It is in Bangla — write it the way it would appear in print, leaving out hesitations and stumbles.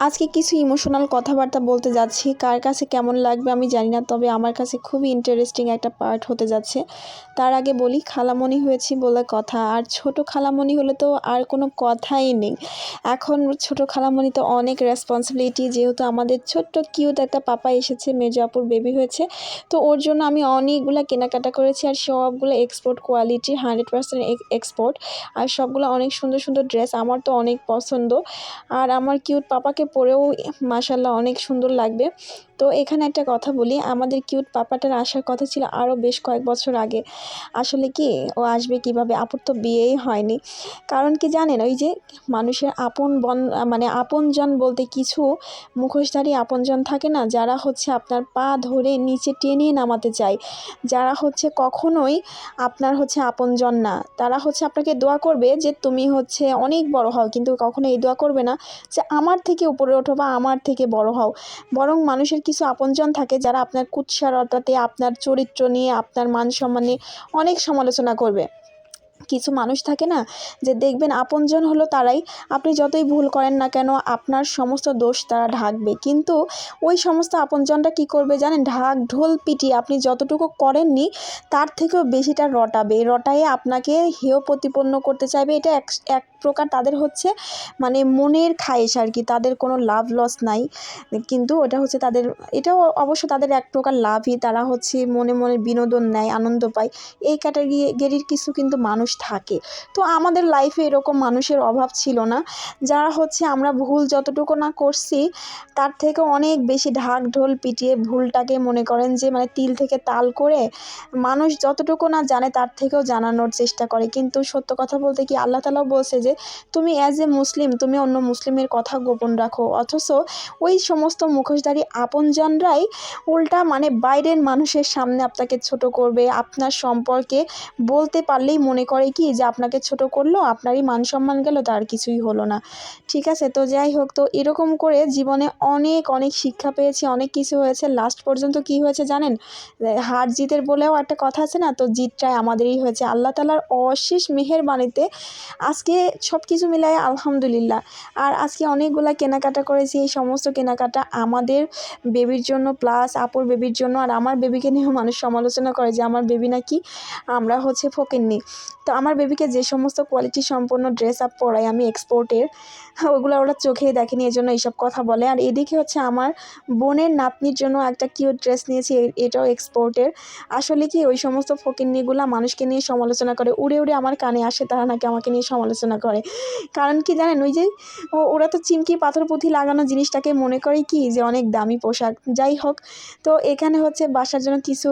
আজকে কিছু ইমোশনাল কথাবার্তা বলতে যাচ্ছি। কার কাছে কেমন লাগবে আমি জানি না। তবে আমার কাছে খুবই ইন্টারেস্টিং একটা পার্ট হতে যাচ্ছে। তার আগে বলি, খালামণি হয়েছি বলে কথা। আর ছোট খালামণি হলে তো আর কোনো কথাই নেই। এখন ছোট খালামণি তো অনেক রেসপন্সিবিলিটি, যেহেতু আমাদের ছোট্ট কিউট একটা পাপা এসেছে, মেজো আপুর বেবি হয়েছে। তো ওর জন্য আমি অনেকগুলা কেনাকাটা করেছি, আর সবগুলো এক্সপোর্ট কোয়ালিটি, 100% এক্সপোর্ট। আর সবগুলো অনেক সুন্দর সুন্দর ড্রেস, আমার তো অনেক পছন্দ। আর আমার কিউট পাপাকে পরেও মাশাআল্লাহ অনেক সুন্দর লাগবে। তো এখানে একটা কথা বলি, আমাদের কিউট পাপাটার আসার কথা ছিল আরও বেশ কয়েক বছর আগে। আসলে কি, ও আসবে কিভাবে? আপুর তো বিয়েই হয়নি। কারণ কি জানেন, ওই যে মানুষের মানে আপনজন বলতে কিছু মুখোশধারী আপনজন থাকে না, যারা হচ্ছে আপনার পা ধরে নিচে টেনে নামাতে চায়, যারা হচ্ছে কখনোই আপনার হচ্ছে আপনজন না। তারা হচ্ছে আপনাকে দোয়া করবে যে তুমি হচ্ছে অনেক বড় হও, কিন্তু কখনো এই দোয়া করবে না যে আমার থেকে উপরে ওঠো বা আমার থেকে বড় হও। বরং মানুষের কিছু আপনজন থাকে যারা আপনার কুৎসারতাতে, আপনার চরিত্র নিয়ে, আপনার মান সম্মান নিয়ে অনেক সমালোচনা করবে। কিছু মানুষ থাকে না, যে দেখবেন আপনজন হলো তারাই, আপনি যতই ভুল করেন না কেন আপনার সমস্ত দোষ তারা ঢাকবে। কিন্তু ওই সমস্ত আপনজনরা কি করবে জানেন? ঢাক ঢোল পিটিয়ে আপনি যতটুকু করেননি তার থেকেও বেশিটা রটাবে, রটায়ে আপনাকে হেয় প্রতিপন্ন করতে চাইবে। এটা এক এক প্রকার তাদের হচ্ছে মানে মনের খায়েশ আর কি, তাদের কোনো লাভ লস নাই। কিন্তু ওটা হচ্ছে তাদের, এটাও অবশ্য তাদের এক প্রকার লাভই, তারা হচ্ছে মনে মনে বিনোদন নেয়, আনন্দ পায়। এই ক্যাটাগরির কিছু কিন্তু মানুষ থাকে। তো আমাদের লাইফে এরকম মানুষের অভাব ছিল না, যারা হচ্ছে আমরা ভুল যতটুকু না করছি তার থেকে অনেক বেশি ঢাক ঢোল পিটিয়ে ভুলটাকে মনে করেন যে মানে তিল থেকে তাল করে মানুষ যতটুকু না জানে তার থেকেও জানানোর চেষ্টা করে। কিন্তু সত্য কথা বলতে কি, আল্লাহ তাআলাও বলছে যে তুমি অ্যাজ এ মুসলিম তুমি অন্য মুসলিমের কথা গোপন রাখো। অথচ ওই সমস্ত মুখোশধারী আপনজনরাই উল্টা মানে বাইরের মানুষের সামনে আপনাকে ছোট করবে, আপনার সম্পর্কে বলতে পারলেই মনে করে কি যে আপনাকে ছোট করলো, আপনারই মান সম্মান গেল, তার কিছুই হলো না। ঠিক আছে, তো যাই হোক, তো এরকম করে জীবনে অনেক অনেক শিক্ষা পেয়েছি, অনেক কিছু হয়েছে। লাস্ট পর্যন্ত কি হয়েছে জানেন? হার জিতের বলেও একটা কথা আছে না, তো জিতটাই আমাদেরই হয়েছে আল্লাহ তাআলার অশেষ মেহেরবানিতে। আজকে সব কিছু মিলাই আলহামদুলিল্লাহ। আর আজকে অনেকগুলা কেনাকাটা করেছি, এই সমস্ত কেনাকাটা আমাদের বেবির জন্য, প্লাস আপুর বেবির জন্য। আর আমার বেবিকে নিয়েও মানুষ সমালোচনা করে যে আমার বেবি নাকি আমরা হচ্ছে ফকিন্নি। তো আমার বেবিকে যে সমস্ত কোয়ালিটি সম্পন্ন ড্রেস আপ পরাই আমি এক্সপোর্টের, ওগুলো ওরা চোখেই দেখেনি, এই জন্য এইসব কথা বলে। আর এদিকে হচ্ছে আমার বোনের নাতনির জন্য একটা কিউট ড্রেস নিয়েছি, এটাও এক্সপোর্টের। আসলে কি, ওই সমস্ত ফকিন্নিগুলা মানুষকে নিয়ে সমালোচনা করে, উড়ে উড়ে আমার কানে আসে, তারা নাকি আমাকে নিয়ে সমালোচনা করে। কারণ কি জানেন, ওই যে ওরা তো চিমকি পাথর পুঁথি লাগানো জিনিসটাকে মনে করে কি যে অনেক দামি পোশাক। যাই হোক, তো এখানে হচ্ছে বাসার জন্য কিছু